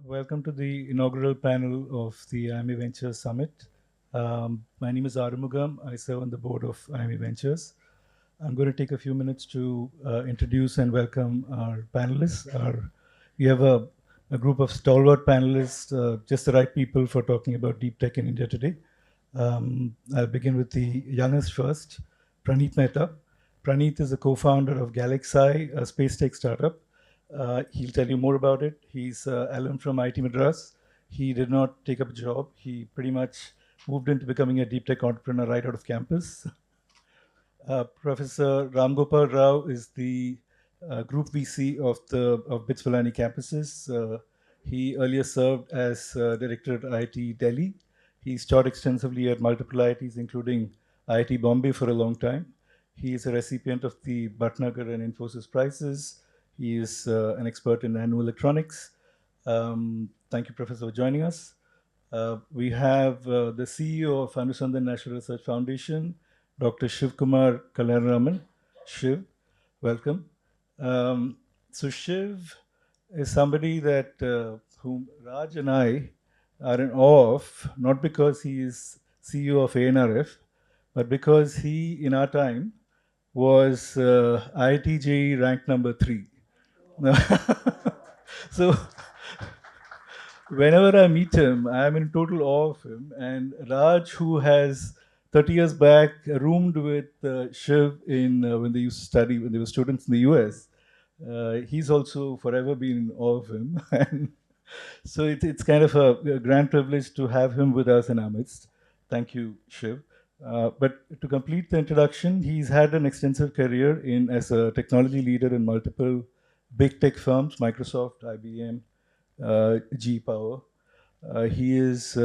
Welcome to the inaugural panel of the IIMA Ventures Summit. My name is Arumugam. I serve on the board of IIMA Ventures. I'm going to take a few minutes to introduce and welcome our panelists. We have a group of stalwart panelists, just the right people for talking about deep tech in India today. I'll begin with the youngest first, Pranit Mehta. Pranit is the co-founder of GalaxEye, a space tech startup. He'll tell you more about it. He's alum from IIT Madras. He did not take up a job. He pretty much moved into becoming a deep tech entrepreneur right out of campus. Professor Ramgopal Rao is the group VC of BITS Pilani campuses. He earlier served as director at IIT Delhi. He's taught extensively at multiple IITs, including IIT Bombay for a long time. He is a recipient of the Bhatnagar and Infosys prizes. He is an expert in nanoelectronics. Thank you, Professor, for joining us. We have the CEO of Anusandhan National Research Foundation, Dr. Shivkumar Kalyanaraman. Shiv, welcome. So Shiv is somebody that whom Raj and I are in awe of, not because he is CEO of ANRF, but because he, in our time, was IIT JEE ranked number 3. So whenever I meet him, I'm in total awe of him. And Raj, who has 30 years back roomed with Shiv in when they used to study, when they were students in the US, he's also forever been in awe of him. And so it's kind of a grand privilege to have him with us in our midst. Thank you, Shiv. But to complete the introduction, he's had an extensive career as a technology leader in multiple big tech firms, Microsoft, IBM, G Power. He's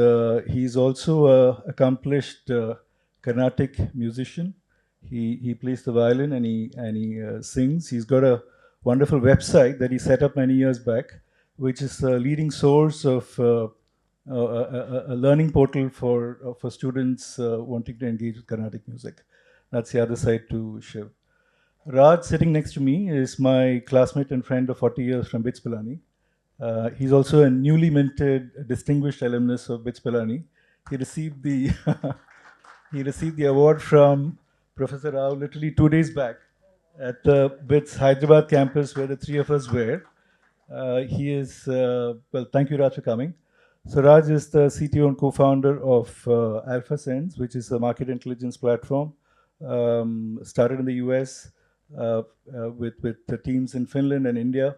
also an accomplished Carnatic musician. He plays the violin and he sings. He's got a wonderful website that he set up many years back, which is a leading source of a learning portal for students wanting to engage with Carnatic music. That's the other side to Shiv. Raj, sitting next to me, is my classmate and friend of 40 years from BITS Pilani. He's also a newly minted distinguished alumnus of BITS Pilani. He received the he received the award from Professor Rao literally 2 days back at the BITS Hyderabad campus where the three of us were. He is, well, thank you, Raj, for coming. So Raj is the CTO and co-founder of AlphaSense, which is a market intelligence platform, started in the US with the teams in Finland and India.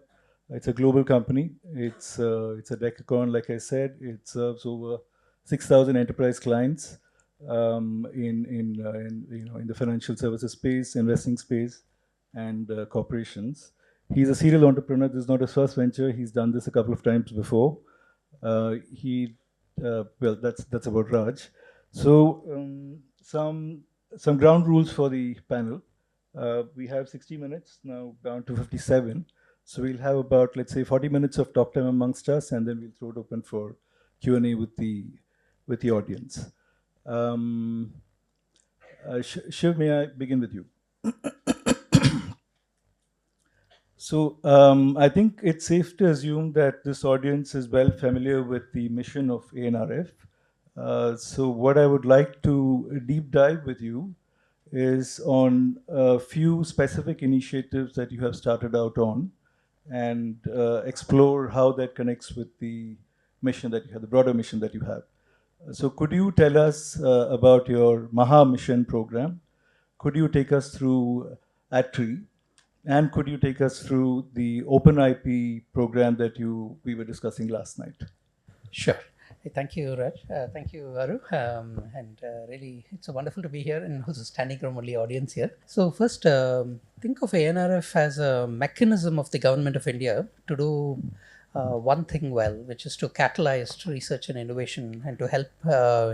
It's a global company. It's a decacorn, like I said. It serves over 6,000 enterprise clients in the financial services space, investing space, and corporations. He's a serial entrepreneur. This is not his first venture. He's done this a couple of times before. Well, that's about Raj. So some ground rules for the panel. We have 60 minutes, now down to 57. So we'll have about, let's say, 40 minutes of talk time amongst us, and then we'll throw it open for Q&A with the audience. Shiv, may I begin with you? So I think it's safe to assume that this audience is well familiar with the mission of ANRF. So what I would like to deep dive with you is on a few specific initiatives that you have started out on and explore how that connects with the mission that you have, the broader mission that you have. So could you tell us about your Maha Mission program? Could you take us through ATRI? And could you take us through the Open IP program that we were discussing last night? Sure. Thank you, Raj. Thank you, Aru. And really, it's wonderful to be here and also standing room only audience here. So first, think of ANRF as a mechanism of the government of India to do one thing well, which is to catalyze research and innovation and to help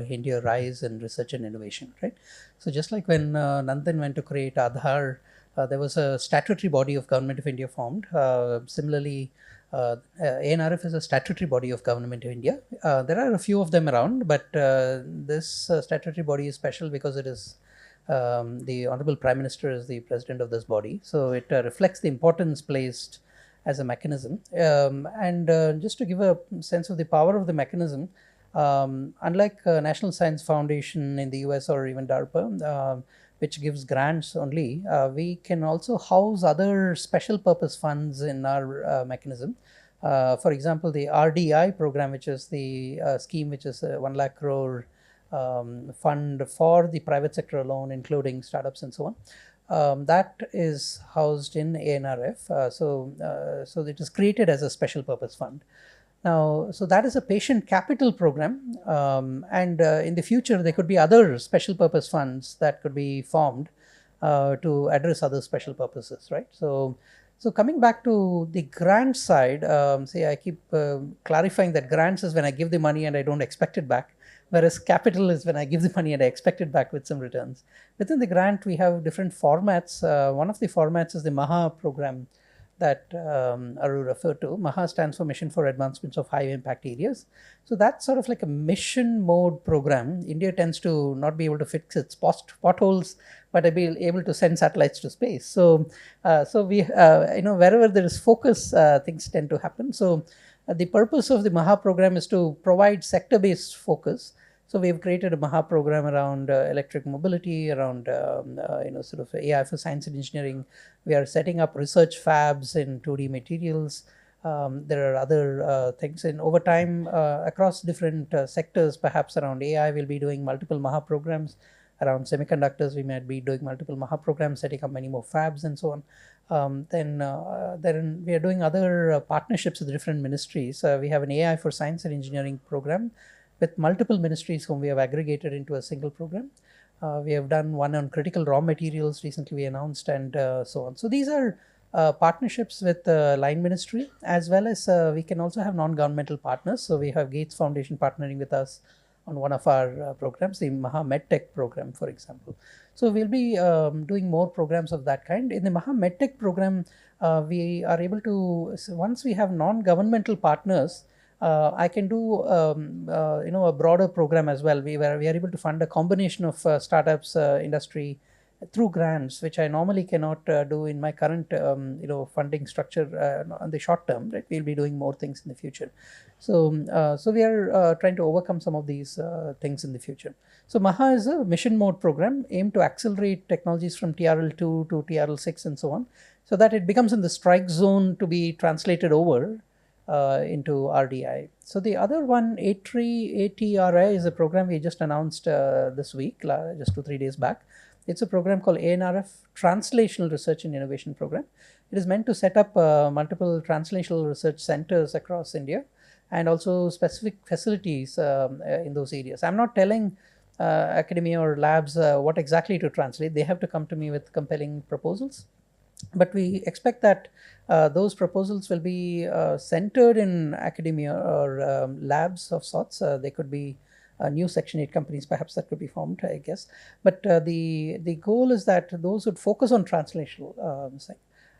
India rise in research and innovation, right? So just like when Nandan went to create Aadhaar, there was a statutory body of government of India formed. Similarly, ANRF is a statutory body of government of India. There are a few of them around, but this statutory body is special because it is the Honorable Prime Minister is the president of this body. So it reflects the importance placed as a mechanism. And just to give a sense of the power of the mechanism, unlike National Science Foundation in the US or even DARPA, which gives grants only, we can also house other special purpose funds in our mechanism. For example, the RDI program, which is the scheme which is 1 lakh crore fund for the private sector alone, including startups and so on. That is housed in ANRF. So it is created as a special purpose fund. Now, so that is a patient capital program, and in the future there could be other special purpose funds that could be formed to address other special purposes, right? So coming back to the grant side, say I keep clarifying that grants is when I give the money and I don't expect it back, whereas capital is when I give the money and I expect it back with some returns. Within the grant, we have different formats. One of the formats is the MAHA program that Aru referred to. MAHA stands for Mission for Advancements of High Impact Areas. So that's sort of like a mission mode program. India tends to not be able to fix its potholes, but to be able to send satellites to space. So we, wherever there is focus, things tend to happen. So the purpose of the MAHA program is to provide sector-based focus. So we have created a MAHA program around electric mobility, around sort of AI for science and engineering. We are setting up research fabs in 2D materials. There are other things, and over time across different sectors, perhaps around AI, we'll be doing multiple MAHA programs. Around semiconductors, we might be doing multiple MAHA programs, setting up many more fabs and so on. Then we are doing other partnerships with different ministries. We have an AI for science and engineering program with multiple ministries whom we have aggregated into a single program. We have done one on critical raw materials recently we announced, and so on. So these are partnerships with line ministry, as well as we can also have non-governmental partners. So we have Gates Foundation partnering with us on one of our programs, the MAHA MedTech program, for example. So we'll be doing more programs of that kind. In the MAHA MedTech program, we are able to, once we have non-governmental partners, I can do a broader program as well. We are able to fund a combination of startups, industry, through grants, which I normally cannot do in my current funding structure on the short term. Right, we'll be doing more things in the future. So we are trying to overcome some of these things in the future. So MAHA is a mission mode program aimed to accelerate technologies from TRL2 to TRL6 and so on, so that it becomes in the strike zone to be translated over into RDI. So the other one, ATRI, is a program we just announced this week, just 2-3 days back. It's a program called ANRF, Translational Research and Innovation Program. It is meant to set up multiple translational research centers across India, and also specific facilities in those areas. I'm not telling academia or labs what exactly to translate. They have to come to me with compelling proposals. But we expect that those proposals will be centered in academia or labs of sorts. They could be new Section 8 companies, perhaps, that could be formed, I guess. But the goal is that those would focus on translational thing.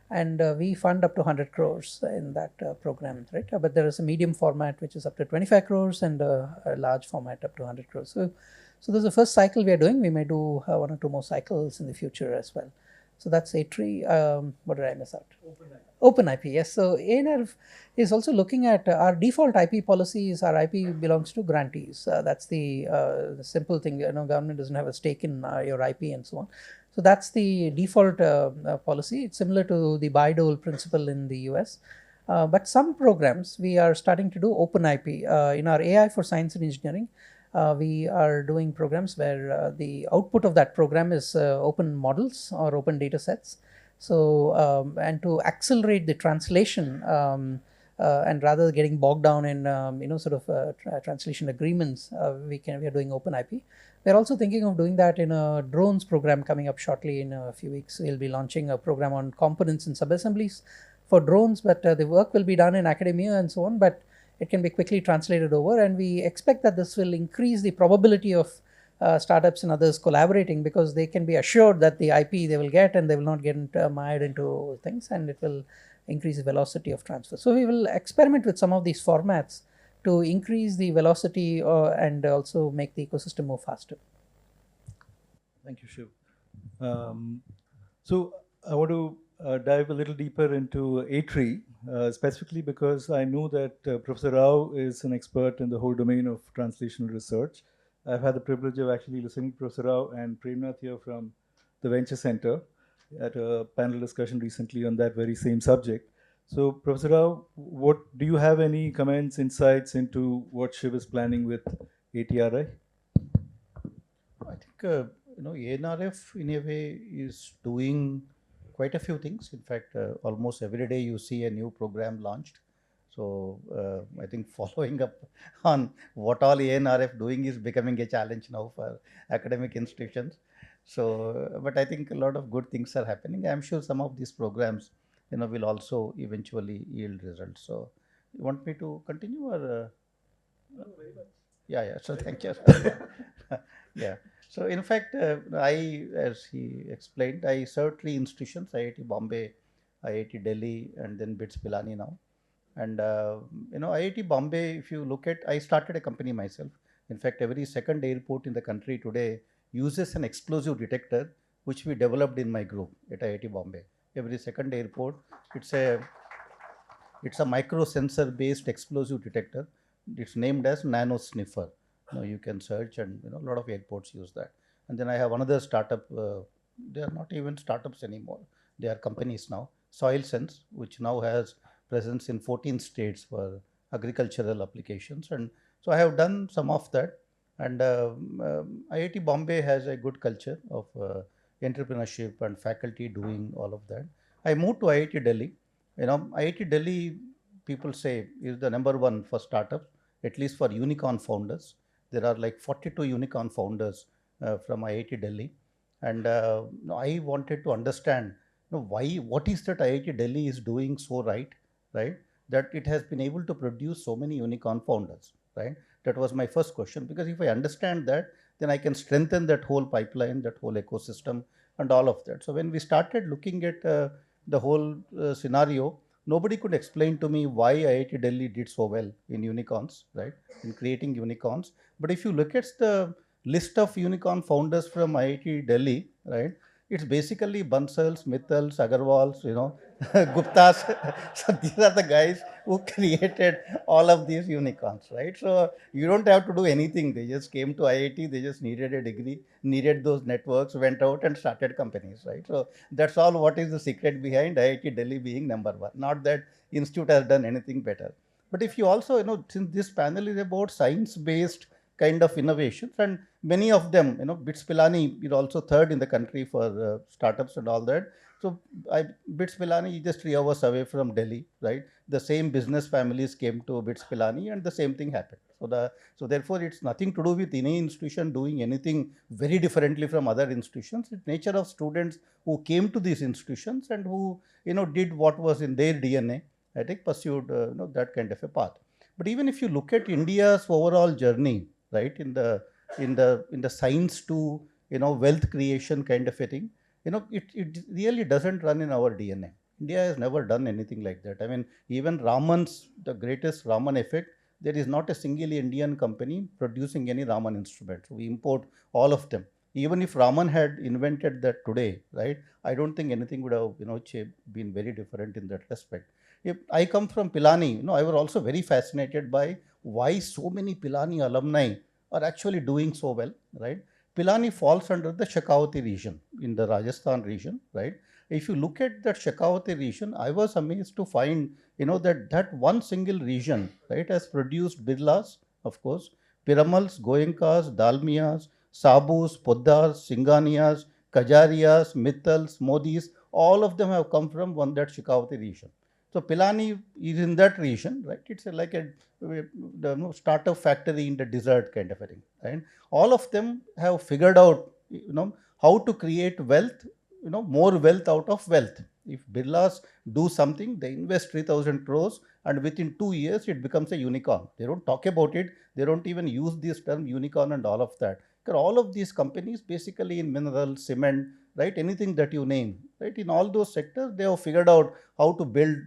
And we fund up to 100 crores in that program, right? But there is a medium format which is up to 25 crores and a large format up to 100 crores. So there's the first cycle we are doing. We may do 1 or 2 more cycles in the future as well. So that's A3. What did I miss out? Open IP, yes. So ANRF is also looking at our default IP policies. Our IP belongs to grantees. That's the simple thing. Government doesn't have a stake in your IP and so on. So that's the default policy. It's similar to the Bayh-Dole principle in the US. But some programs we are starting to do open IP. In our AI for science and engineering, we are doing programs where the output of that program is open models or open data sets. So, and to accelerate the translation, and rather getting bogged down in translation agreements, we are doing open IP. We're also thinking of doing that in a drones program coming up shortly in a few weeks. We'll be launching a program on components and subassemblies for drones, but the work will be done in academia and so on, but it can be quickly translated over, and we expect that this will increase the probability of startups and others collaborating, because they can be assured that the IP they will get, and they will not get mired into things, and it will increase the velocity of transfer. So we will experiment with some of these formats to increase the velocity and also make the ecosystem move faster. Thank you, Shiv. So I want to dive a little deeper into A-tree, specifically because I know that Professor Rao is an expert in the whole domain of translational research. I've had the privilege of actually listening to Professor Rao and Pranit here from the Venture Center at a panel discussion recently on that very same subject. So, Professor Rao, what do you have any comments, insights into what Shiv is planning with ATRI? I think ANRF in a way is doing quite a few things. In fact, almost every day you see a new program launched. So I think following up on what all ANRF doing is becoming a challenge now for academic institutions. So, but I think a lot of good things are happening. I'm sure some of these programs, will also eventually yield results. So, you want me to continue or? Yeah, yeah. So thank you. Yeah. So in fact, as he explained, I served three institutions: IIT Bombay, IIT Delhi, and then BITS Pilani now. And IIT Bombay, if you look at, I started a company myself. In fact, every second airport in the country today uses an explosive detector, which we developed in my group at IIT Bombay. Every second airport, it's a it's a micro sensor based explosive detector. It's named as nano sniffer. You can search, and a lot of airports use that. And then I have another startup. They are not even startups anymore. They are companies now. Soil Sense, which now has presence in 14 states for agricultural applications. And so I have done some of that. And IIT Bombay has a good culture of entrepreneurship and faculty doing all of that. I moved to IIT Delhi. IIT Delhi, people say, is the number one for startups, at least for unicorn founders. There are like 42 unicorn founders from IIT Delhi. And I wanted to understand why, what is that IIT Delhi is doing so right, that it has been able to produce so many unicorn founders, right? That was my first question, because if I understand that, then I can strengthen that whole pipeline, that whole ecosystem, and all of that. So when we started looking at the whole scenario, nobody could explain to me why IIT Delhi did so well in unicorns, right? In creating unicorns. But if you look at the list of unicorn founders from IIT Delhi, right? It's basically Bansals, Mittals, Agarwals, Guptas. So these are the guys who created all of these unicorns, right? So you don't have to do anything. They just came to IIT, they just needed a degree, needed those networks, went out and started companies, right? So that's all what is the secret behind IIT Delhi being number one. Not that institute has done anything better. But if you also, since this panel is about science-based kind of innovations, and many of them, BITS Pilani is also third in the country for startups and all that. So BITS Pilani is just 3 hours away from Delhi, right? The same business families came to BITS Pilani, and the same thing happened. So therefore, it's nothing to do with any institution doing anything very differently from other institutions. It's nature of students who came to these institutions and who did what was in their DNA. I think pursued that kind of a path. But even if you look at India's overall journey, right, in the science to wealth creation kind of a thing, it really doesn't run in our DNA. India has never done anything like that. I mean, even Raman's, the greatest Raman effect, there is not a single Indian company producing any Raman instruments. We import all of them. Even if Raman had invented that today, right, I don't think anything would have been very different in that respect. If I come from Pilani, I was also very fascinated by why so many Pilani alumni are actually doing so well, right? Pilani falls under the Shekhawati region in the Rajasthan region, right? If you look at that Shekhawati region, I was amazed to find, that one single region, right, has produced Birlas, of course, Piramals, Goenkas, Dalmias, Sabus, Poddars, Singanias, Kajarias, Mittals, Modis, all of them have come from that Shekhawati region. So Pilani is in that region, right? It's like a startup factory in the desert kind of a thing, right? All of them have figured out, how to create wealth, more wealth out of wealth. If Birlas do something, they invest 3,000 crores, and within 2 years it becomes a unicorn. They don't talk about it. They don't even use this term unicorn and all of that. Because all of these companies, basically in minerals, cement, right, anything that you name, right, in all those sectors, they have figured out how to build,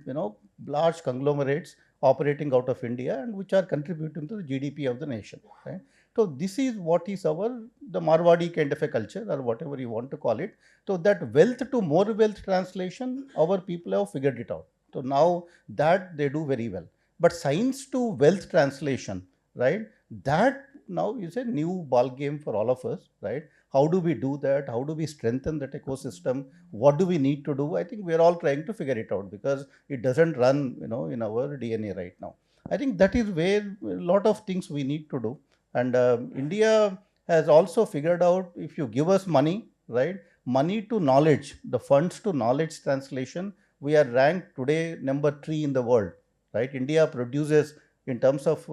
large conglomerates operating out of India, and which are contributing to the GDP of the nation, right? So this is what is the Marwadi kind of a culture, or whatever you want to call it. So that wealth to more wealth translation, our people have figured it out. So now that they do very well. But science to wealth translation, right? That now is a new ball game for all of us, right? How do we do that? How do we strengthen that ecosystem? What do we need to do? I think we are all trying to figure it out, because it doesn't run, in our DNA right now. I think that is where a lot of things we need to do. And India has also figured out, if you give us money, right? Money to knowledge, the funds to knowledge translation, we are ranked today number 3 in the world, right? India produces, in terms of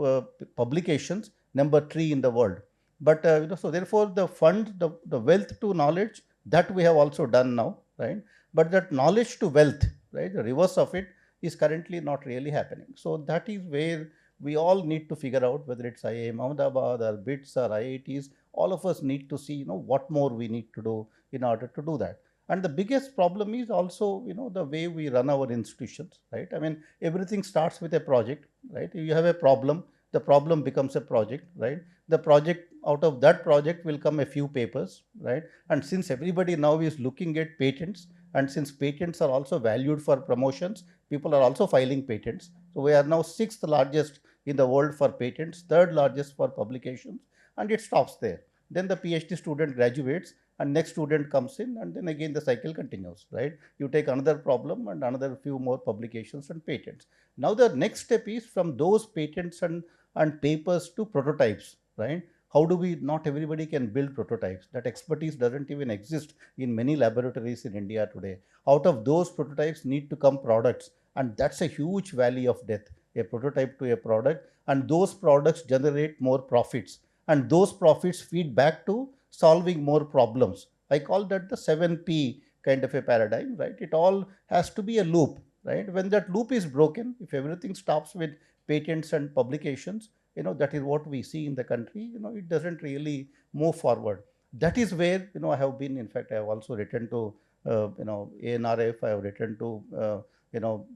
publications, number 3 in the world. But so therefore the fund, the wealth to knowledge, that we have also done now, right? But that knowledge to wealth, right, the reverse of it is currently not really happening. So that is where we all need to figure out, whether it's IIM Ahmedabad or BITS or IITs, all of us need to see, what more we need to do in order to do that. And the biggest problem is also, the way we run our institutions, right? I mean, everything starts with a project, right? You have a problem, the problem becomes a project, right? The project, out of that project will come a few papers, right? And since everybody now is looking at patents, and since patents are also valued for promotions, people are also filing patents. So we are now 6th largest in the world for patents, 3rd largest for publications, and it stops there. Then the PhD student graduates, and next student comes in, and then again the cycle continues, right? You take another problem and another few more publications and patents. Now the next step is from those patents and papers to prototypes, right? How do we, not everybody can build prototypes. That expertise doesn't even exist in many laboratories in India today. Out of those prototypes need to come products, and that's a huge valley of death, a prototype to a product, and those products generate more profits, and those profits feed back to solving more problems. I call that the 7P kind of a paradigm, right? It all has to be a loop, right? When that loop is broken, if everything stops with patents and publications, that is what we see in the country, it doesn't really move forward. That is where, I have been, in fact, I have also written to, ANRF, I have written to,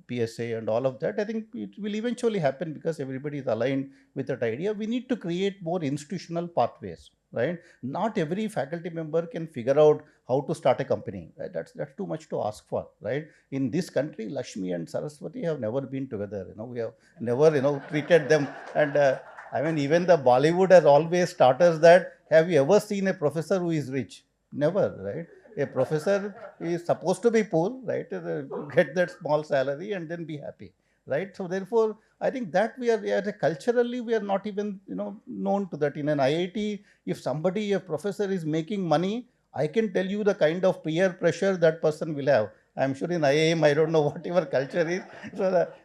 PSA and all of that. I think it will eventually happen, because everybody is aligned with that idea. We need to create more institutional pathways, right? Not every faculty member can figure out how to start a company, right? That's too much to ask for, right? In this country, Lakshmi and Saraswati have never been together. We have never, treated them. And I mean, even the Bollywood has always starters that, have you ever seen a professor who is rich? Never, right? A professor is supposed to be poor, right? Get that small salary and then be happy, right? So therefore, I think that we are culturally, we are not even, known to that. In an IIT, if somebody, a professor, is making money, I can tell you the kind of peer pressure that person will have. I'm sure in IIM, I don't know what your culture is.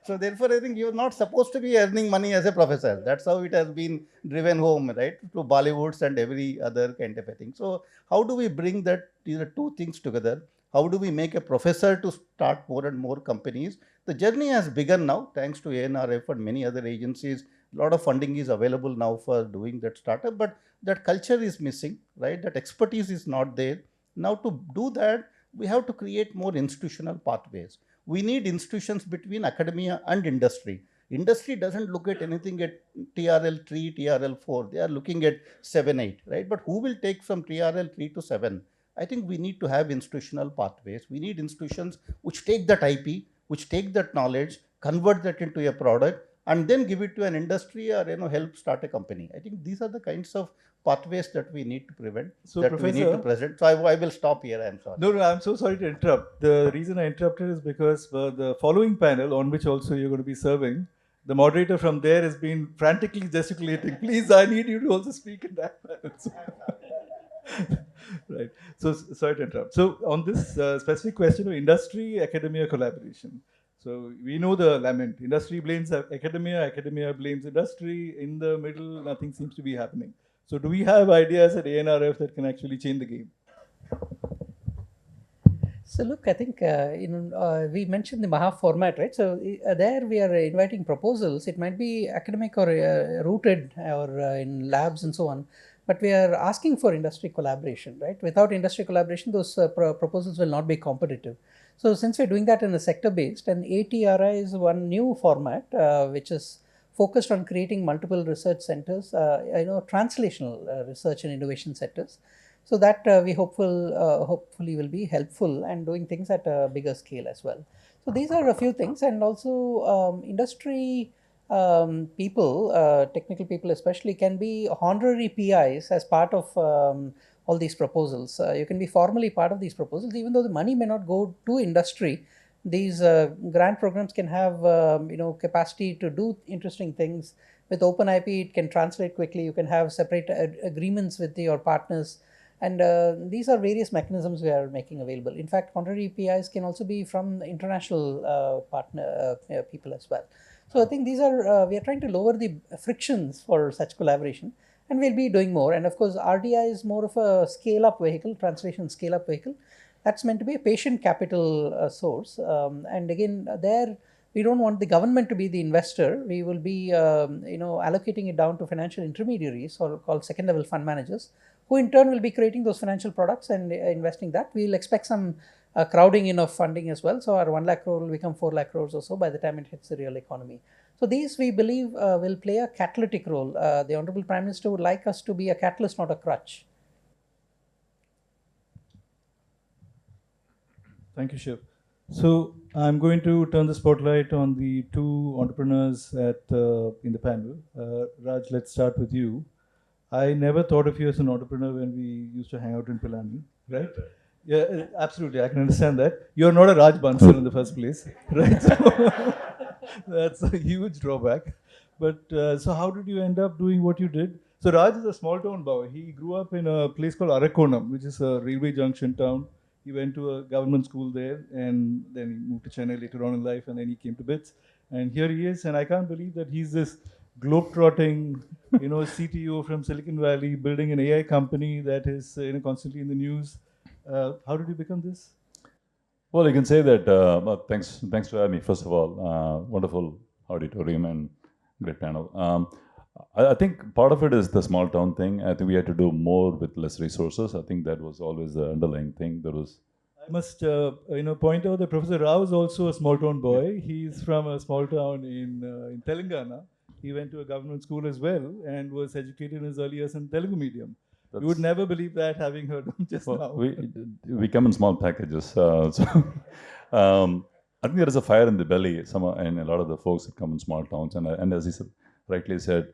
So therefore, I think you're not supposed to be earning money as a professor. That's how it has been driven home, right, to Bollywoods and every other kind of a thing. So how do we bring these two things together? How do we make a professor to start more and more companies? The journey has begun now, thanks to ANRF and many other agencies. A lot of funding is available now for doing that startup, but that culture is missing, right? That expertise is not there. Now to do that, we have to create more institutional pathways. We need institutions between academia and industry. Industry doesn't look at anything at TRL 3, TRL 4. They are looking at 7, 8, right? But who will take from TRL 3 to 7? I think we need to have institutional pathways. We need institutions which take that IP, which take that knowledge, convert that into a product, and then give it to an industry, or help start a company. I think these are the kinds of pathways that we need to prevent, So, that Professor, we need to present. So I will stop here. I'm sorry. No, I'm so sorry to interrupt. The reason I interrupted is because the following panel, on which also you're going to be serving, the moderator from there has been frantically gesticulating. Please, I need you to also speak in that panel. So, right. So sorry to interrupt. So on this specific question of industry academia collaboration. So we know the lament. Industry blames academia, academia blames industry. In the middle, nothing seems to be happening. So do we have ideas at ANRF that can actually change the game? So look, I think we mentioned the Maha format, right? So there we are inviting proposals. It might be academic or rooted or in labs and so on, but we are asking for industry collaboration, right? Without industry collaboration, those proposals will not be competitive. So since we're doing that in a sector based, and ATRI is one new format which is focused on creating multiple research centers, translational research and innovation centers. So that we hopefully will be helpful and doing things at a bigger scale as well. So these are a few things, and also industry people, technical people especially, can be honorary PIs as part of all these proposals. You can be formally part of these proposals, even though the money may not go to industry. These grant programs can have capacity to do interesting things. With open IP, it can translate quickly. You can have separate agreements with your partners, and these are various mechanisms we are making available. In fact, honorary PIs can also be from international partner people as well. So I think these are we are trying to lower the frictions for such collaboration, and we'll be doing more. And of course, RDI is more of a scale-up vehicle, translation scale-up vehicle. That's meant to be a patient capital source. And again, there we don't want the government to be the investor. We will be allocating it down to financial intermediaries, or called second-level fund managers, who in turn will be creating those financial products and investing that. We will expect some crowding in of funding as well. So our 1 lakh crore will become 4 lakh crores or so by the time it hits the real economy. So these, we believe, will play a catalytic role. The Honorable Prime Minister would like us to be a catalyst, not a crutch. Thank you, Shiv. So I'm going to turn the spotlight on the two entrepreneurs in the panel. Raj, let's start with you. I never thought of you as an entrepreneur when we used to hang out in Pilani, right? Yeah, absolutely. I can understand that. You're not a Raj Bansal in the first place, right? So that's a huge drawback. But so how did you end up doing what you did? So Raj is a small town boy. He grew up in a place called Arakonam, which is a railway junction town. He went to a government school there, and then he moved to Chennai later on in life, and then he came to BITS. And here he is, and I can't believe that he's this globe-trotting, CTO from Silicon Valley, building an AI company that is constantly in the news. How did you become this? Well, you can say that. Thanks for having me. First of all, wonderful auditorium and great panel. I think part of it is the small town thing. I think we had to do more with less resources. I think that was always the underlying thing. I must point out that Professor Rao is also a small town boy. He's from a small town in Telangana. He went to a government school as well and was educated in his early years in Telugu medium. You would never believe that, having heard him just now. We come in small packages. I think there is a fire in the belly in a lot of the folks that come in small towns. And as he rightly said,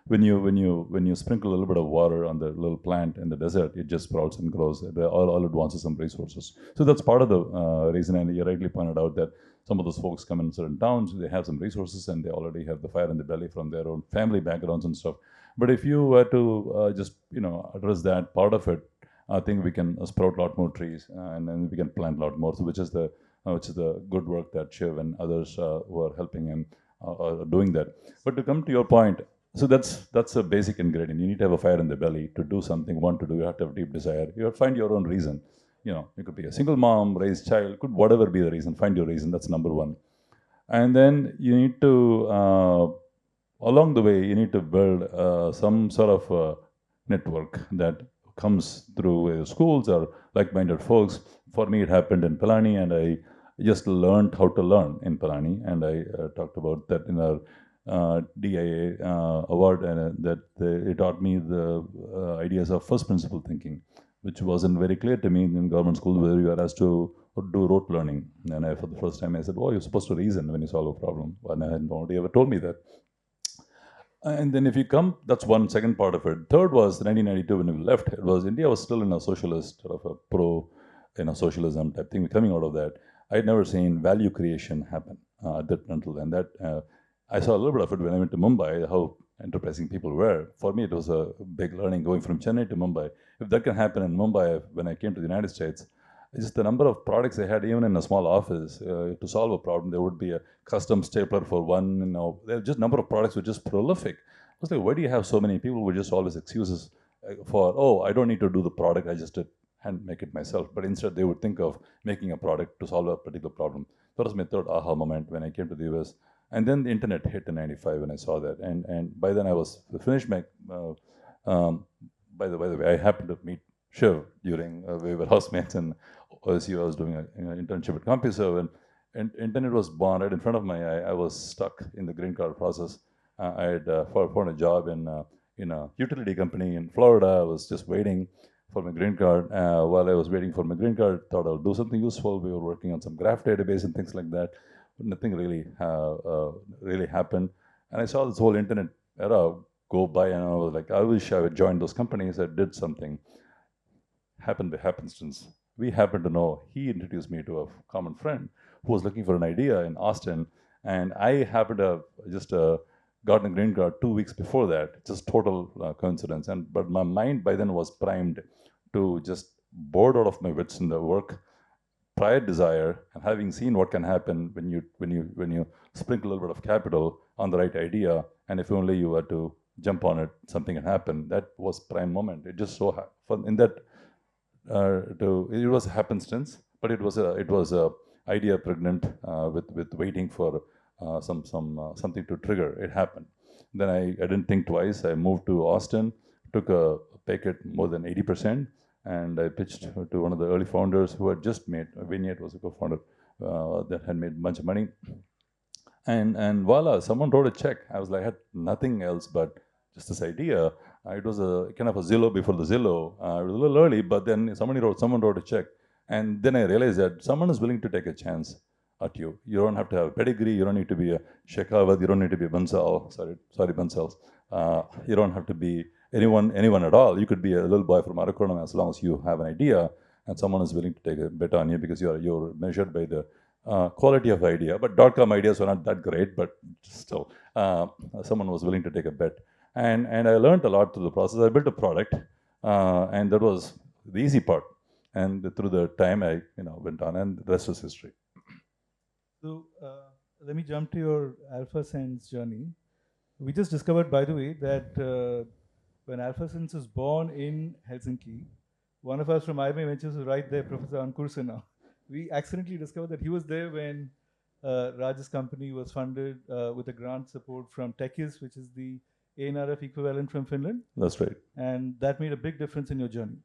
when you sprinkle a little bit of water on the little plant in the desert, it just sprouts and grows. All it wants is some resources. So that's part of the reason. And you rightly pointed out that some of those folks come in certain towns, they have some resources, and they already have the fire in the belly from their own family backgrounds and stuff. But if you were to just address that part of it, I think we can sprout a lot more trees, and then we can plant a lot more. So which is the good work that Shiv and others who are helping him are doing that. But to come to your point, so that's a basic ingredient. You need to have a fire in the belly to do something, want to do. You have to have deep desire. You have to find your own reason. You could be a single mom, raise child, could whatever be the reason. Find your reason. That's number one. And then you need to along the way, you need to build some sort of network that comes through schools or like-minded folks. For me, it happened in Pilani, and I just learned how to learn in Pilani. And I talked about that in our DIA award, and it taught me the ideas of first principle thinking, which wasn't very clear to me in government school, where you are asked to do rote learning. And for the first time, I said, "Oh, you're supposed to reason when you solve a problem." And nobody ever told me that. And then if you come, that's one second part of it. Third was 1992 when we left. India was still in a socialist, sort of a socialism type thing. Coming out of that, I had never seen value creation happen until then. I saw a little bit of it when I went to Mumbai, how enterprising people were. For me, it was a big learning going from Chennai to Mumbai. If that can happen in Mumbai, when I came to the United States, just the number of products they had, even in a small office, to solve a problem, there would be a custom stapler for one. There just number of products were just prolific. I was like, why do you have so many people? Would just always excuses for, oh, I don't need to do the product, I just did and make it myself. But instead, they would think of making a product to solve a particular problem. That was my third aha moment when I came to the US. And then the internet hit in '95 when I saw that. And by then I was finished my. By the way, I happened to meet Shiv during we were housemates, and OSU, I was doing an internship at CompuServe, and internet was born right in front of my eye. I was stuck in the green card process. I had found a job in a utility company in Florida. I was just waiting for my green card. While I was waiting for my green card, thought I'll do something useful. We were working on some graph database and things like that. Nothing really happened. And I saw this whole internet era go by, and I was like, I wish I would join those companies. I did something. Happened by happenstance. We happened to know, he introduced me to a common friend who was looking for an idea in Austin, and I happened to have just gotten a green card 2 weeks before that. Just total coincidence. But my mind by then was primed to just bored out of my wits in the work, prior desire, and having seen what can happen when you sprinkle a little bit of capital on the right idea, and if only you were to jump on it, something can happen. That was prime moment. It just so in that it was a happenstance, but it was a idea pregnant with waiting for something to trigger. It happened. Then I didn't think twice. I moved to Austin, took a pay cut more than 80%, and I pitched to one of the early founders who had just made, Vignette was a co-founder that had made a bunch of money. And voila, someone wrote a check. I was like, I had nothing else but just this idea. It was a kind of a Zillow before the Zillow. It was a little early, but then someone wrote a check. And then I realized that someone is willing to take a chance at you. You don't have to have a pedigree. You don't need to be a Shekhawat. You don't need to be a Bansal. Sorry, Bansals. You don't have to be anyone at all. You could be a little boy from Arakonam as long as you have an idea and someone is willing to take a bet on you, because you're measured by the quality of idea. But .com ideas were not that great, but still, someone was willing to take a bet. And I learned a lot through the process. I built a product, and that was the easy part. And through the time, I went on, and the rest is history. So let me jump to your AlphaSense journey. We just discovered, by the way, that when AlphaSense was born in Helsinki, one of us from IIMA Ventures was right there, Professor Ankur now. We accidentally discovered that he was there when Raj's company was funded with a grant support from Techis, which is the ANRF equivalent from Finland. That's right. And that made a big difference in your journey.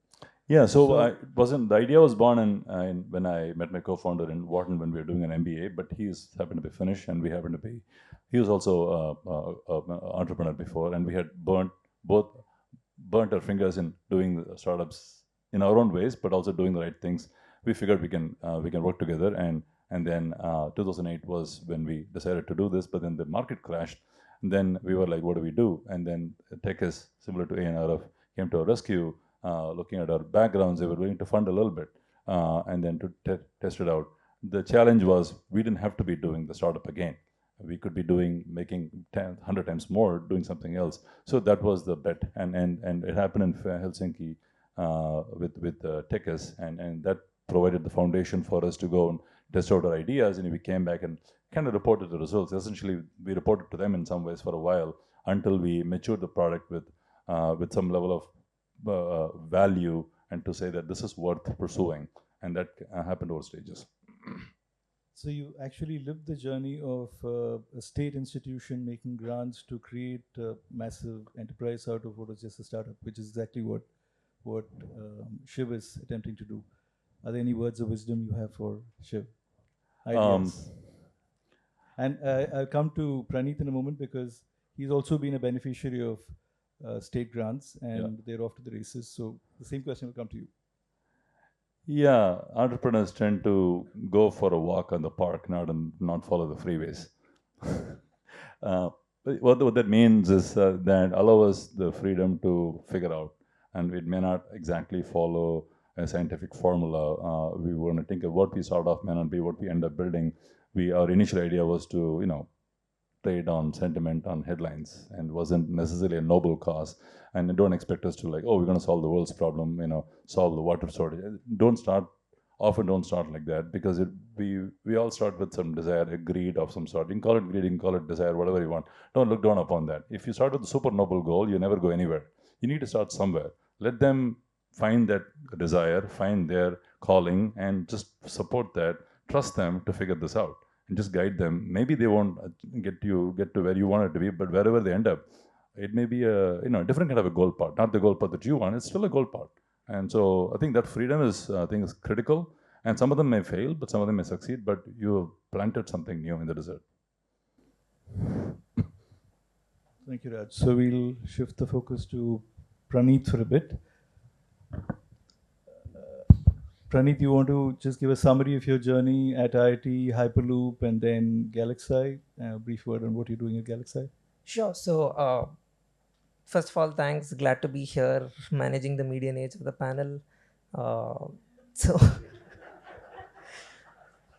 Yeah, so the idea was born when I met my co-founder in Wharton when we were doing an MBA, but he's happened to be Finnish, and he was also an entrepreneur before, and we had burnt our fingers in doing the startups in our own ways, but also doing the right things. We figured we can work together, and then 2008 was when we decided to do this, but then the market crashed, and then we were like, what do we do? And then Techis, similar to ANRF, came to our rescue. Looking at our backgrounds, they were willing to fund a little bit, and then to test it out. The challenge was we didn't have to be doing the startup again. We could be making 100 times more, doing something else. So that was the bet, and it happened in Helsinki with Techis, and that provided the foundation for us to go and test out our ideas. And we came back and kind of reported the results. Essentially, we reported to them in some ways for a while until we matured the product with some level of value, and to say that this is worth pursuing, and that happened over stages. So you actually lived the journey of a state institution making grants to create a massive enterprise out of what was just a startup, which is exactly what Shiv is attempting to do. Are there any words of wisdom you have for Shiv? Ideas? And I'll come to Pranit in a moment, because he's also been a beneficiary of state grants, and they're off to the races. So the same question will come to you. Yeah, entrepreneurs tend to go for a walk on the park, not follow the freeways. What that means is that allow us the freedom to figure out, and it may not exactly follow a scientific formula. We want to think of what we start off may not be what we end up building. Our initial idea was to trade on sentiment, on headlines, and wasn't necessarily a noble cause. And don't expect us to we're going to solve the world's problem, solve the water shortage. Often don't start like that, because we all start with some desire, a greed of some sort. You can call it greed, you can call it desire, whatever you want. Don't look down upon that. If you start with a super noble goal, you never go anywhere. You need to start somewhere. Let them find that desire, find their calling, and just support that. Trust them to figure this out, and just guide them. Maybe they won't get to where you want it to be, but wherever they end up, it may be a different kind of a goal path, not the goal path that you want. It's still a goal path, and so I think that freedom is critical. And some of them may fail, but some of them may succeed, but you have planted something new in the desert. Thank you, Raj. So we'll shift the focus to Pranit for a bit. Pranit, you want to just give a summary of your journey at IIT, Hyperloop, and then GalaxEye? A brief word on what you're doing at GalaxEye. Sure. So, first of all, thanks. Glad to be here, managing the median age of the panel. So,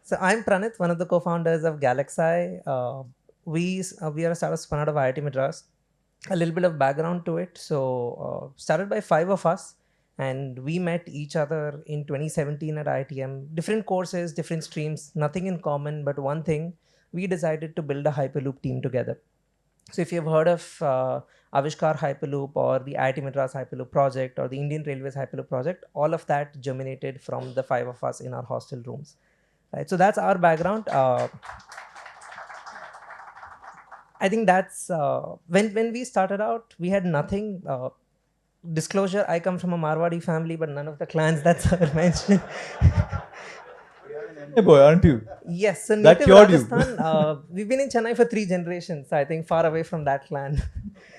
so I'm Pranit, one of the co-founders of GalaxEye. We are a startup spun out of IIT Madras. A little bit of background to it. So, started by 5 of us, and we met each other in 2017 at IITM. Different courses, different streams, nothing in common, but one thing: we decided to build a Hyperloop team together. So if you've heard of Avishkar Hyperloop or the IIT Madras Hyperloop project or the Indian Railways Hyperloop project, all of that germinated from the 5 of us in our hostel rooms. Right. So that's our background. I think that's when we started out, we had nothing. Disclosure: I come from a Marwadi family, but none of the clans that's mentioned. Hey boy, aren't you? Yes, so That native cured you. Rajasthan. We've been in Chennai for 3 generations. I think far away from that clan.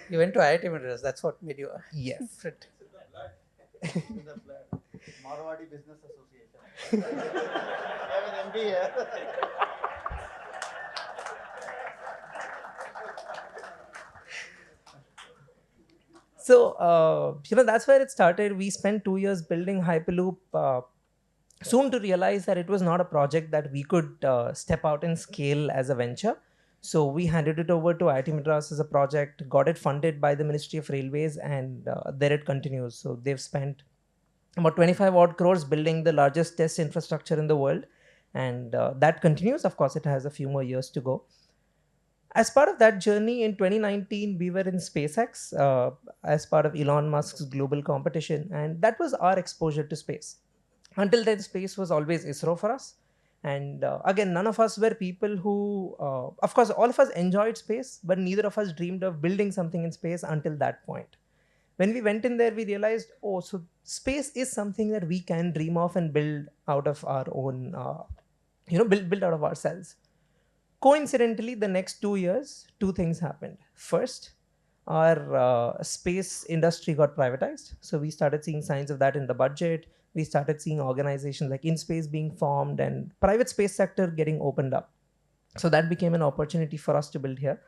You went to IIT Madras. That's what made you Yes. different. Marwadi Business Association. I have an MD here. So, that's where it started. We spent 2 years building Hyperloop, soon to realize that it was not a project that we could step out and scale as a venture. So we handed it over to IIT Madras as a project, got it funded by the Ministry of Railways, and there it continues. So they've spent about 25 odd crores building the largest test infrastructure in the world. And that continues. Of course, it has a few more years to go. As part of that journey in 2019, we were in SpaceX as part of Elon Musk's global competition. And that was our exposure to space. Until then, space was always ISRO for us. And again, none of us were people who, of course, all of us enjoyed space, but neither of us dreamed of building something in space until that point. When we went in there, we realized, oh, so space is something that we can dream of and build out of our own, build out of ourselves. Coincidentally, the next 2 years, 2 things happened. First, our space industry got privatized. So we started seeing signs of that in the budget. We started seeing organizations like InSpace being formed and private space sector getting opened up. So that became an opportunity for us to build here.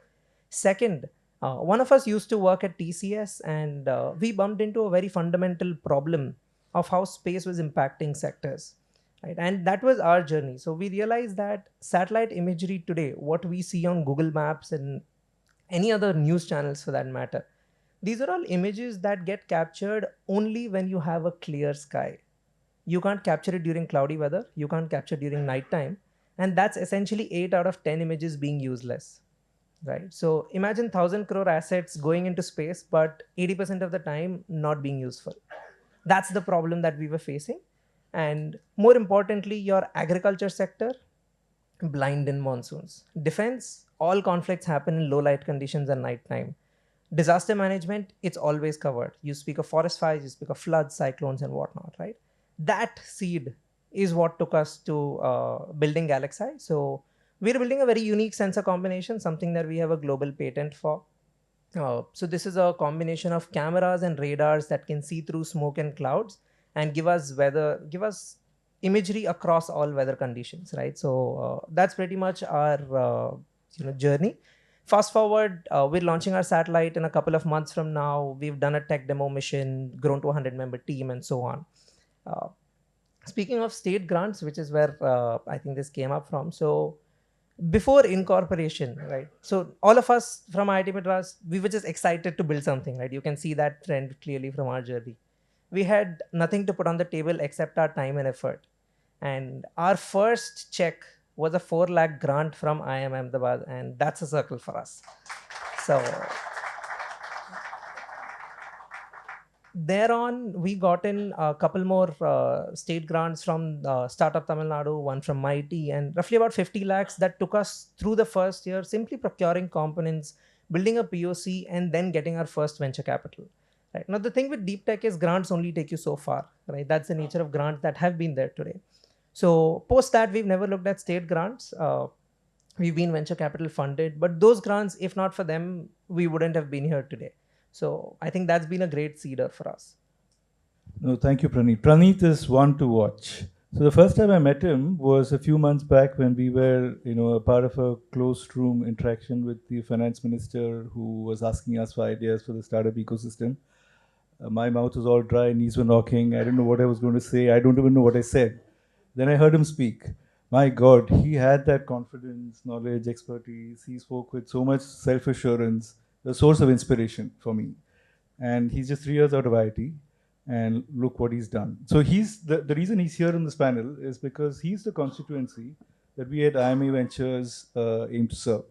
Second, one of us used to work at TCS, and we bumped into a very fundamental problem of how space was impacting sectors. Right? And that was our journey. So we realized that satellite imagery today, what we see on Google Maps and any other news channels for that matter, these are all images that get captured only when you have a clear sky. You can't capture it during cloudy weather. You can't capture it during nighttime. And that's essentially 8 out of 10 images being useless. Right? So imagine 1,000 crore assets going into space, but 80% of the time not being useful. That's the problem that we were facing. And more importantly, your agriculture sector, blind in monsoons. Defense, all conflicts happen in low light conditions and nighttime. Disaster management, it's always covered. You speak of forest fires, you speak of floods, cyclones, and whatnot, right? That seed is what took us to building GalaxEye. So we're building a very unique sensor combination, something that we have a global patent for. So this is a combination of cameras and radars that can see through smoke and clouds and give us imagery across all weather conditions, right? So that's pretty much our journey. Fast forward, we're launching our satellite in a couple of months from now. We've done a tech demo mission, grown to a 100-member team, and so on. Speaking of state grants, which is where I think this came up from. So before incorporation, right? So all of us from IIT Madras, we were just excited to build something, right? You can see that trend clearly from our journey. We had nothing to put on the table except our time and effort. And our first check was a 4 lakh grant from IIMA Ahmedabad, and that's a circle for us. So thereon, we got in a couple more state grants from Startup Tamil Nadu, one from MIT, and roughly about 50 lakhs that took us through the first year, simply procuring components, building a POC, and then getting our first venture capital. Right. Now, the thing with deep tech is grants only take you so far, right? That's the nature of grants that have been there today. So post that, we've never looked at state grants. We've been venture capital funded, but those grants, if not for them, we wouldn't have been here today. So I think that's been a great seeder for us. No, thank you, Pranit. Pranit is one to watch. So the first time I met him was a few months back when we were, a part of a closed room interaction with the finance minister who was asking us for ideas for the startup ecosystem. My mouth was all dry, knees were knocking. I didn't know what I was going to say. I don't even know what I said. Then I heard him speak. My God, he had that confidence, knowledge, expertise. He spoke with so much self-assurance, a source of inspiration for me. And he's just 3 years out of IIT, and look what he's done. So he's the reason he's here in this panel is because he's the constituency that we at IIMA Ventures aim to serve.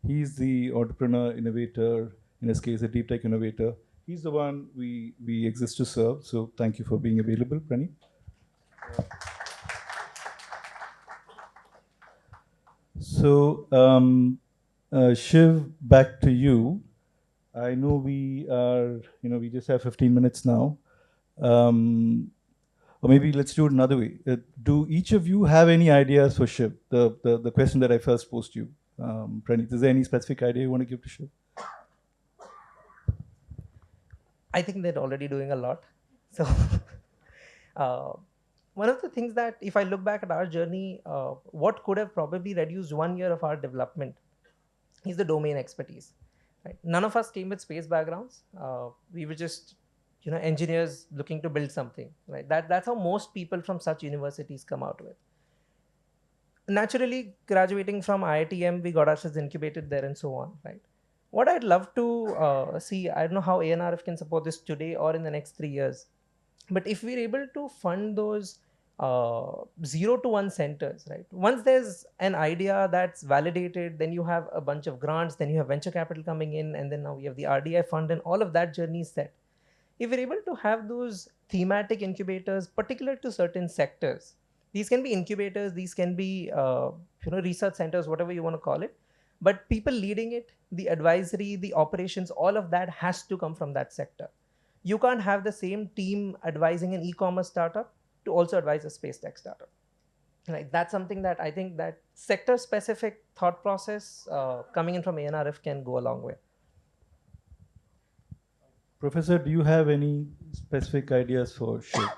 He's the entrepreneur, innovator, in this case, a deep tech innovator. He's the one we exist to serve. So thank you for being available, Pranit. So Shiv, back to you. I know we are, we just have 15 minutes now. Or maybe let's do it another way. Do each of you have any ideas for Shiv? The question that I first posed to you. Pranit, is there any specific idea you want to give to Shiv? I think they're already doing a lot. So one of the things that, if I look back at our journey, what could have probably reduced 1 year of our development is the domain expertise. Right? None of us came with space backgrounds. We were just, engineers looking to build something. Right? That's how most people from such universities come out with. Naturally, graduating from IITM, we got ourselves incubated there and so on. Right? What I'd love to see, I don't know how ANRF can support this today or in the next 3 years, but if we're able to fund those 0 to 1 centers, right? Once there's an idea that's validated, then you have a bunch of grants, then you have venture capital coming in, and then now we have the RDI fund, and all of that journey is set. If we're able to have those thematic incubators particular to certain sectors, these can be incubators, these can be research centers, whatever you want to call it, but people leading it, the advisory, the operations, all of that has to come from that sector. You can't have the same team advising an e-commerce startup to also advise a space tech startup. Right? That's something that I think that sector-specific thought process coming in from ANRF can go a long way. Professor, do you have any specific ideas for Shiv?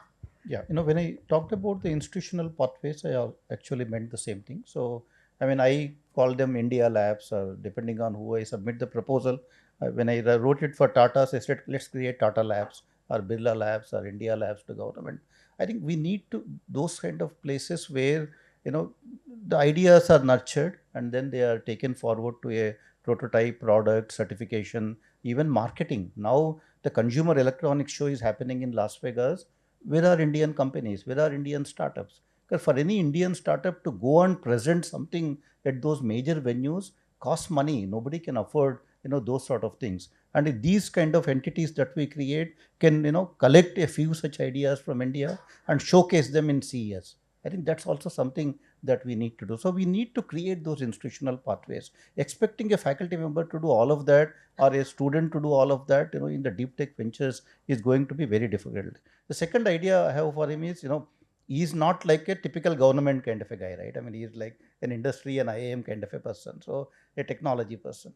Yeah, when I talked about the institutional pathways, I actually meant the same thing. So, I call them India labs, depending on who I submit the proposal. When I wrote it for Tata, I said, let's create Tata labs or Birla labs or India labs to government. I think we need to those kind of places where the ideas are nurtured and then they are taken forward to a prototype, product, certification, even marketing. Now the Consumer Electronics Show is happening in Las Vegas. Where are Indian companies? Where are Indian startups? Because for any Indian startup to go and present something at those major venues costs money. Nobody can afford those sort of things. And if these kind of entities that we create can collect a few such ideas from India and showcase them in CES. I think that's also something that we need to do. So we need to create those institutional pathways. Expecting a faculty member to do all of that or a student to do all of that, in the deep tech ventures is going to be very difficult. The second idea I have for him is, he's not like a typical government kind of a guy, right? He's like an industry and IIM kind of a person. So a technology person.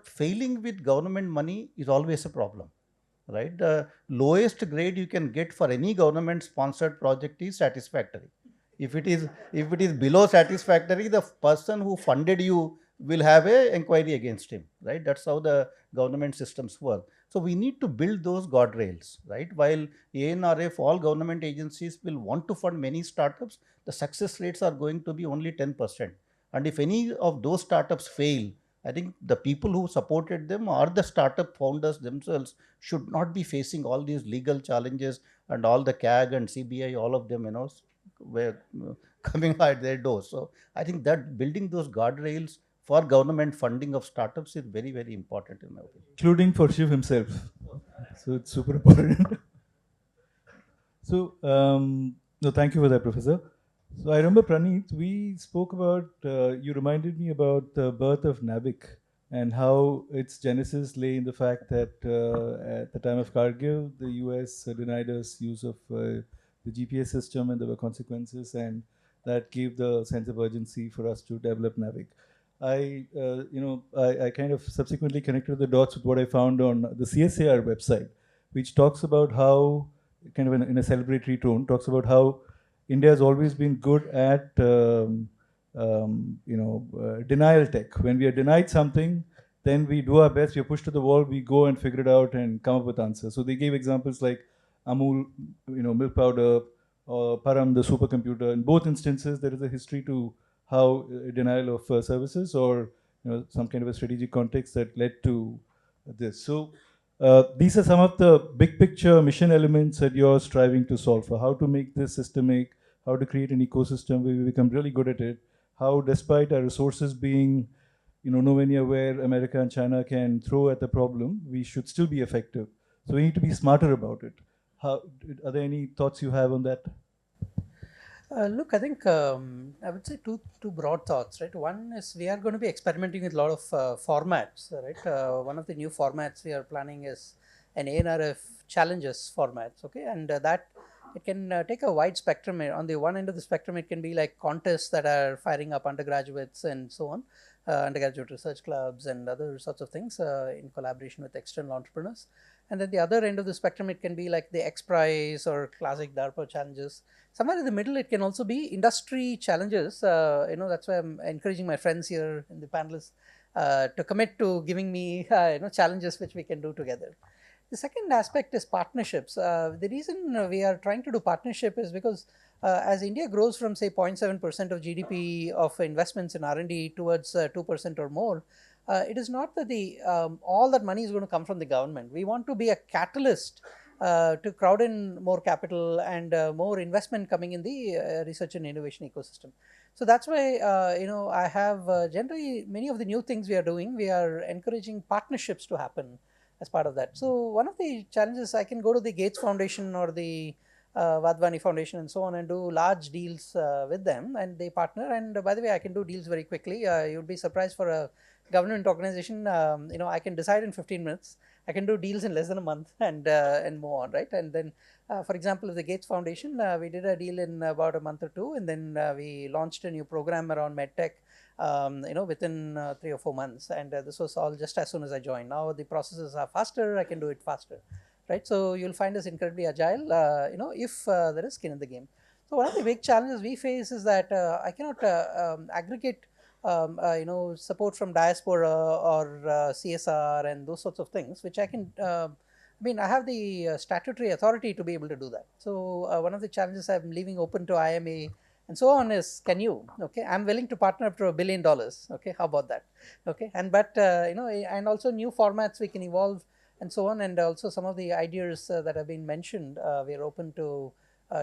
Failing with government money is always a problem, right? The lowest grade you can get for any government sponsored project is satisfactory. If it is below satisfactory, the person who funded you will have a inquiry against him, right? That's how the government systems work. So we need to build those guardrails, right? While ANRF, all government agencies will want to fund many startups, the success rates are going to be only 10%. And if any of those startups fail, I think the people who supported them or the startup founders themselves should not be facing all these legal challenges and all the CAG and CBI, all of them, were coming at their doors. So I think that building those guardrails for government funding of startups is very, very important in my opinion. Including for Shiv himself. So it's super important. So, no, thank you for that, Professor. So I remember, Pranit, we spoke about, you reminded me about the birth of NAVIC and how its genesis lay in the fact that at the time of Kargil, the US denied us use of the GPS system and there were consequences, and that gave the sense of urgency for us to develop Navic. I kind of subsequently connected the dots with what I found on the CSAR website, which talks about how, kind of in a celebratory tone, talks about how India has always been good at denial tech. When we are denied something, then we do our best. We are pushed to the wall. We go and figure it out and come up with answers. So they gave examples like Amul, milk powder, or Param, the supercomputer. In both instances, there is a history to how denial of services or some kind of a strategic context that led to this. So these are some of the big picture mission elements that you're striving to solve for. How to make this systemic, how to create an ecosystem where we become really good at it, how despite our resources being nowhere near where America and China can throw at the problem, we should still be effective. So we need to be smarter about it. Are there any thoughts you have on that? Look, I think I would say two broad thoughts, right? One is we are going to be experimenting with a lot of formats, right? One of the new formats we are planning is an ANRF challenges formats, okay? And that it can take a wide spectrum. On the one end of the spectrum, it can be like contests that are firing up undergraduates and so on, undergraduate research clubs and other sorts of things in collaboration with external entrepreneurs. And then the other end of the spectrum, it can be like the X Prize or classic DARPA challenges. Somewhere in the middle, it can also be industry challenges. That's why I'm encouraging my friends here in the panelists to commit to giving me challenges which we can do together. The second aspect is partnerships. The reason we are trying to do partnership is because as India grows from say 0.7% of GDP of investments in R&D towards 2% or more, it is not that all that money is going to come from the government. We want to be a catalyst to crowd in more capital and more investment coming in the research and innovation ecosystem. So that's why I have generally many of the new things we are doing, we are encouraging partnerships to happen as part of that. So one of the challenges, I can go to the Gates Foundation or the Vadvani Foundation and so on and do large deals with them, and they partner. And by the way, I can do deals very quickly. You would be surprised for a government organization. I can decide in 15 minutes. I can do deals in less than a month and move on, right? And then, for example, with the Gates Foundation, we did a deal in about a month or two, and then we launched a new program around medtech. Within 3 or 4 months, and this was all just as soon as I joined. Now the processes are faster, I can do it faster, right? So you'll find us incredibly agile, if there is skin in the game. So one of the big challenges we face is that I cannot aggregate, support from diaspora or CSR and those sorts of things, which I can. I have the statutory authority to be able to do that. So one of the challenges I'm leaving open to IIMA and so on is, can you, okay, I'm willing to partner up to $1 billion, okay, how about that, okay, and and also new formats we can evolve and so on, and also some of the ideas that have been mentioned, we are open to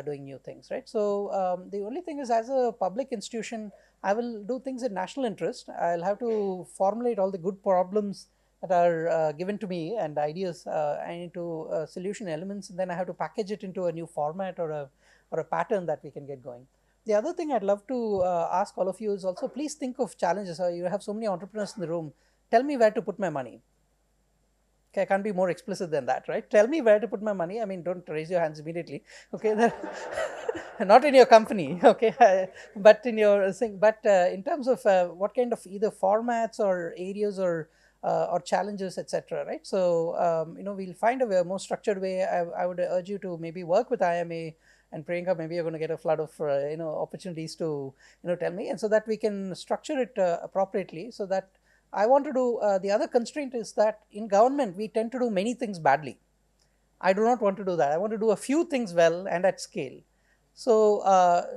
doing new things, right? So the only thing is, as a public institution, I will do things in national interest. I'll have to formulate all the good problems that are given to me and ideas into solution elements, and then I have to package it into a new format or a pattern that we can get going. The other thing I'd love to ask all of you is also, please think of challenges. You have so many entrepreneurs in the room. Tell me where to put my money. Okay, I can't be more explicit than that, right? Tell me where to put my money. I mean, don't raise your hands immediately, okay? Not in your company, okay? But in your thing. But in terms of what kind of either formats or areas or challenges, etc., right? So we'll find a more structured way. I would urge you to maybe work with IIMA. And Priyanka, maybe you're going to get a flood of opportunities to tell me, and so that we can structure it appropriately. So that I want to do. The other constraint is that in government we tend to do many things badly. I do not want to do that. I want to do a few things well and at scale. So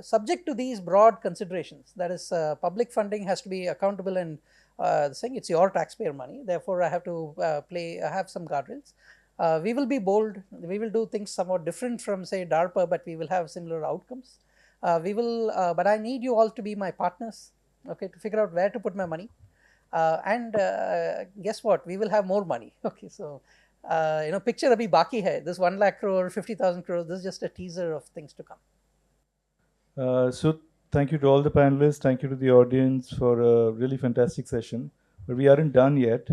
subject to these broad considerations, that is, public funding has to be accountable and saying it's your taxpayer money. Therefore, I have to have some guardrails. We will be bold. We will do things somewhat different from, say, DARPA, but we will have similar outcomes. But I need you all to be my partners, okay, to figure out where to put my money. And guess what? We will have more money. Okay, so picture abhi baki hai. This 1 lakh crore, 50,000 crores. This is just a teaser of things to come. So thank you to all the panelists. Thank you to the audience for a really fantastic session. But we aren't done yet.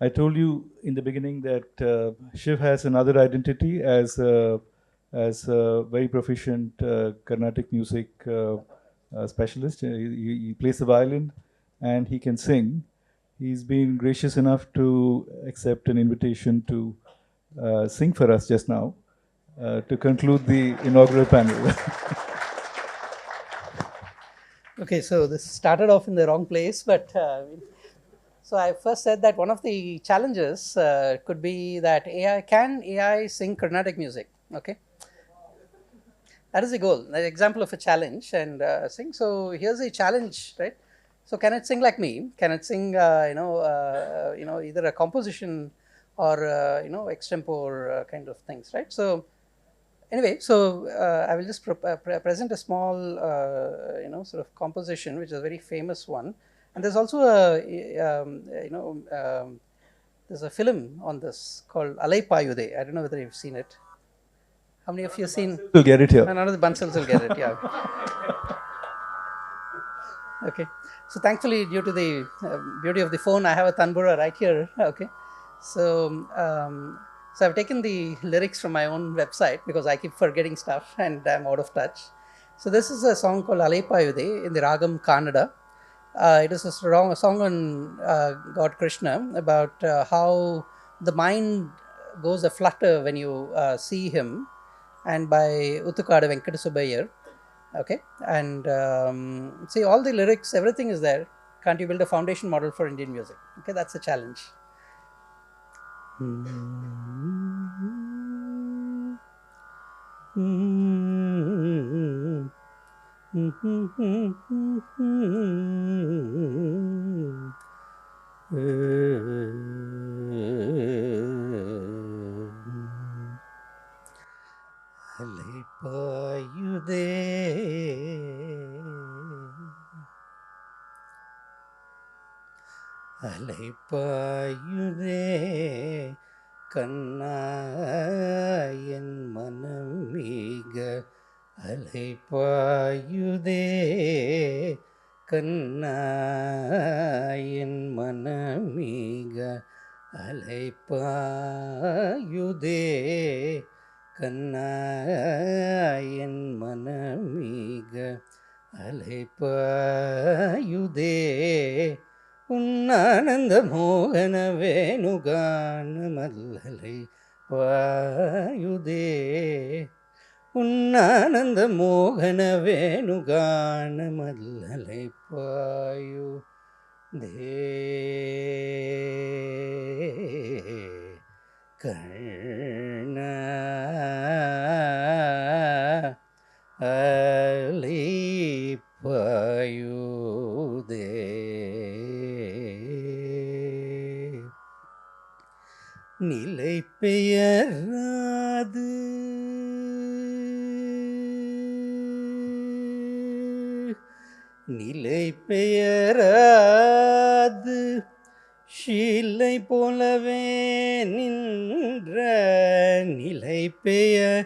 I told you in the beginning that Shiv has another identity as a as a very proficient Carnatic music specialist. He plays the violin and he can sing. He's been gracious enough to accept an invitation to sing for us just now to conclude the inaugural panel. Okay, so this started off in the wrong place, but so I first said that one of the challenges could be that can AI sing Carnatic music? Okay, that is the goal, an example of a challenge and sing. So here's a challenge, right? So can it sing like me? Can it sing, either a composition or extempore kind of things, right? So anyway, so I will just present a small, sort of composition, which is a very famous one. And there's also there's a film on this called Alai Payude. I don't know whether you've seen it. How many of you have seen? We'll get it here. None of the Bansals will get it, yeah. Okay. So thankfully, due to the beauty of the phone, I have a tanbura right here. Okay. So, so I've taken the lyrics from my own website because I keep forgetting stuff and I'm out of touch. So this is a song called Alai Payude in the Ragam Kannada. It is a song on God Krishna about how the mind goes aflutter when you see him, and by Utukada Venkata Subbayar. Okay, and see all the lyrics, everything is there. Can't you build a foundation model for Indian music? Okay, that's the challenge. Alaypayude Alaypayude Kanna en manamiga Alaypayude Kanna en manamiga Alaypayude Kanna en manamiga Alaypayude Unnananda Mohana Venugana Alaypayude Unnananda Mohana Venugana Alaypayude Karna Alaypayude நிலை பெயராது நிலை பெயராது ஷீலை போலவே நின்ற நிலை பெயராது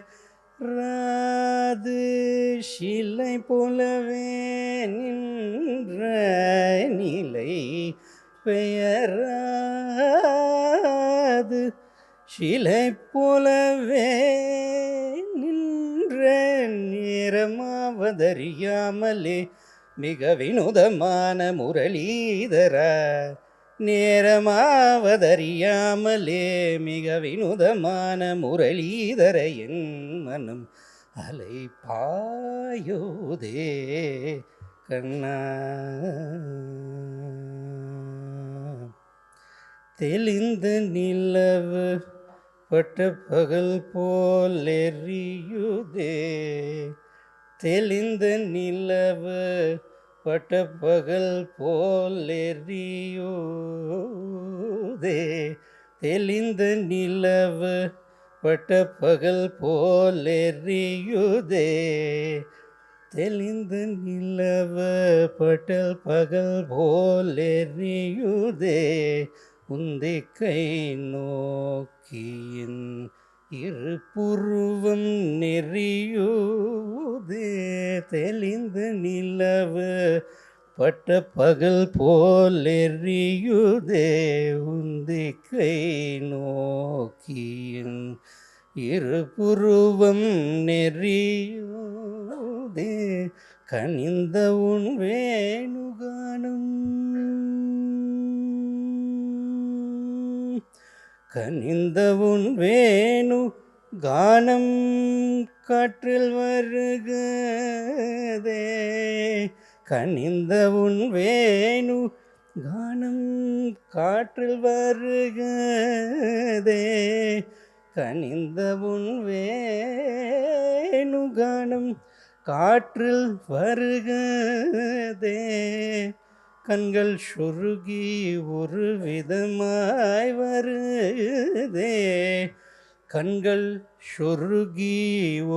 ஷீலை போலவே நின்ற நிலை பெயராது ஷீலை போலவே நின்ற நேரமாவதறியாமலே மிக வினோதமான முரளீதர நேரமாவதறியாமலே மிக வினோதமான முரளீதர என் மனம் அலைபாயுதே கண்ணா தெளிந்த நிலவு பட்ட பகல் போல் எரியுதே தெளிந்த நிலவு பட்ட பகல் போல் எரியுதே தெளிந்த நிலவு பட்ட பகல் போல் எரியுதே தெளிந்த நிலவு பட்டல் பகல் போல் எரியுதே உந்திக்கை நோக்கியின் இரு புருவம் நெறியுதே தெளிந்த நிலவு பட்ட பகல் போல் எரியுதே உந்திக்கை நோக்கியின் இருபுருவம் நெறியோதே கனிந்த உன் வேணுகானம் கனிந்த உன் வேணு கானம் காற்றில் வருகதே கனிந்த உன் வேணு கானம் காற்றில் வருகதே கனிந்த உன் வேணு கானம் காற்றில் வருகதே கண்கள் சுருகி ஒரு விதமாய் வருதே கண்கள் சுருகி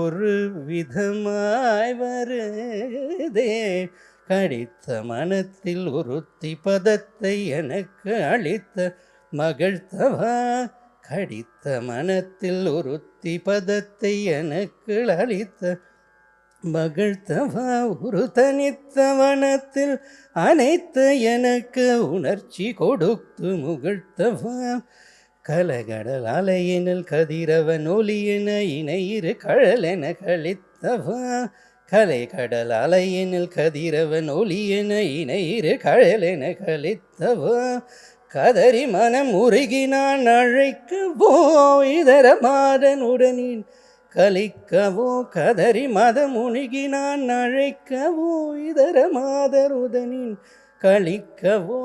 ஒரு விதமாய் வருதே கடித்த மனத்தில் ஒருத்தி பதத்தை எனக்கு அளித்த மகிழ்த்தவா கடித்த மனத்தில் ஒருத்தி பதத்தை எனக்கு அளித்த மகிழ்த்தவா ஒரு தனித்த வனத்தில் அனைத்து எனக்கு உணர்ச்சி கொடுத்து முகிழ்த்தவா கலகடல் அலையினில் கதிரவன் ஒலியென இணையிரு கழலென கழித்தவா கலைகடல் அலையினில் கதிரவன் ஒலியென இணையிரு கழலென கழித்தவா கதறி மனம் உருகினான் அழைக்கவோ இதர மாதனுடனின் கலிக்கவோ கதறி மதம் உணுகினான் அழைக்கவோ இதர மாதருதனின் கழிக்கவோ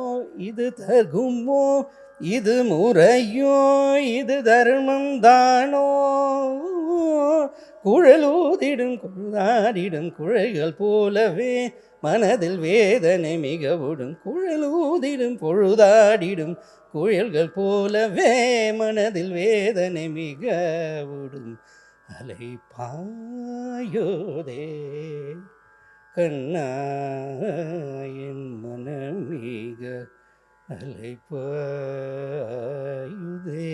இது தகுமோ இது முறையோ இது தர்மம் தானோ குழலூதிடும் குழாடிடும் குழைகள் போலவே மனதில் வேதனை மிகவுடும் குழலூதிடும் பொழுதாடிடும் குழல்கள் போலவே மனதில் வேதனை மிகவுடும் அலை பாயோதே கண்ணா என் மனமிக அலை பாயுதே.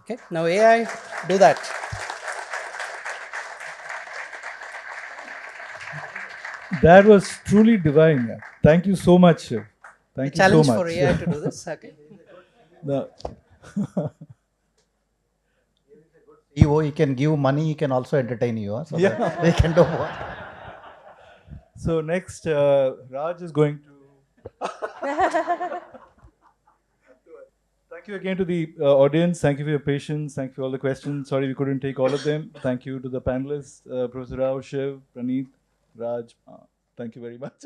Okay, now AI, do that. That was truly divine. Thank you so much. Thank you so Challenge much. for AI to do this. Okay. The- CEO, he can give money, he can also entertain you. So Yeah. that they can do more. So next, Raj is going to. Thank you again to the audience. Thank you for your patience. Thank you for all the questions. Sorry we couldn't take all of them. Thank you to the panelists, Professor Rao, Shiv, Pranit, Raj. Thank you very much.